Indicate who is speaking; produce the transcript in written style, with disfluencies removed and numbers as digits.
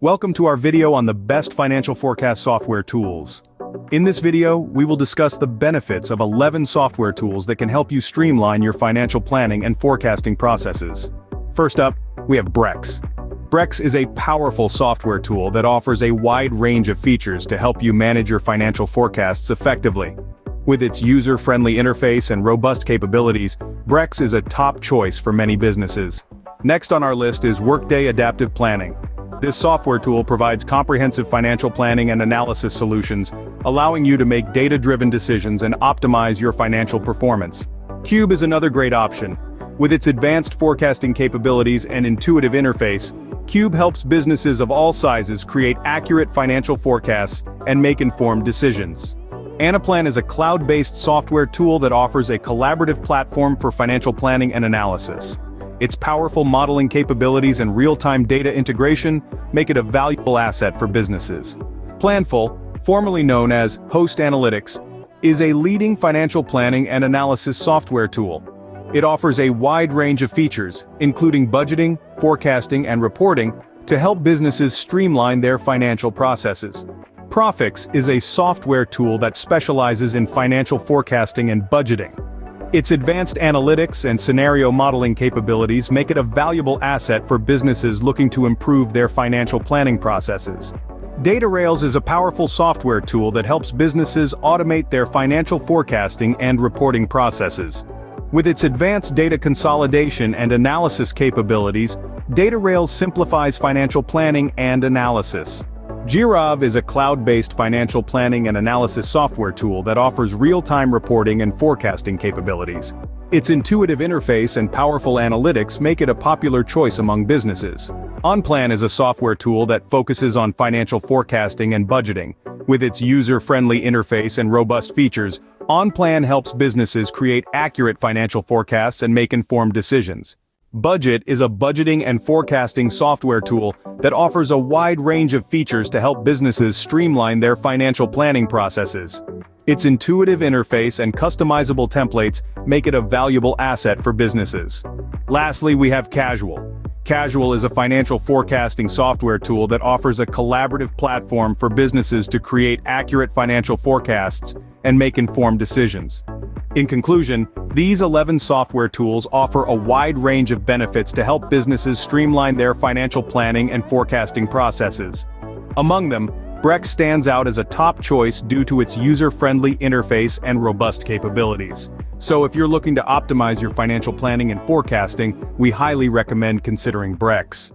Speaker 1: Welcome to our video on the best financial forecast software tools. In this video, we will discuss the benefits of 11 software tools that can help you streamline your financial planning and forecasting processes. First up, we have Brex. Brex is a powerful software tool that offers a wide range of features to help you manage your financial forecasts effectively. With its user-friendly interface and robust capabilities, Brex is a top choice for many businesses. Next on our list is Workday Adaptive Planning. This software tool provides comprehensive financial planning and analysis solutions, allowing you to make data-driven decisions and optimize your financial performance. Cube is another great option. With its advanced forecasting capabilities and intuitive interface, Cube helps businesses of all sizes create accurate financial forecasts and make informed decisions. Anaplan is a cloud-based software tool that offers a collaborative platform for financial planning and analysis. Its powerful modeling capabilities and real-time data integration make it a valuable asset for businesses. Planful, formerly known as Host Analytics, is a leading financial planning and analysis software tool. It offers a wide range of features, including budgeting, forecasting, and reporting, to help businesses streamline their financial processes. Profix is a software tool that specializes in financial forecasting and budgeting. Its advanced analytics and scenario modeling capabilities make it a valuable asset for businesses looking to improve their financial planning processes. DataRails is a powerful software tool that helps businesses automate their financial forecasting and reporting processes. With its advanced data consolidation and analysis capabilities, DataRails simplifies financial planning and analysis. Jirav is a cloud-based financial planning and analysis software tool that offers real-time reporting and forecasting capabilities. Its intuitive interface and powerful analytics make it a popular choice among businesses. OnPlan is a software tool that focuses on financial forecasting and budgeting. With its user-friendly interface and robust features, OnPlan helps businesses create accurate financial forecasts and make informed decisions. Budget is a budgeting and forecasting software tool that offers a wide range of features to help businesses streamline their financial planning processes. Its intuitive interface and customizable templates make it a valuable asset for businesses. Lastly, we have Casual. Casual is a financial forecasting software tool that offers a collaborative platform for businesses to create accurate financial forecasts and make informed decisions. In conclusion, these 11 software tools offer a wide range of benefits to help businesses streamline their financial planning and forecasting processes. Among them, Brex stands out as a top choice due to its user-friendly interface and robust capabilities. So if you're looking to optimize your financial planning and forecasting, we highly recommend considering Brex.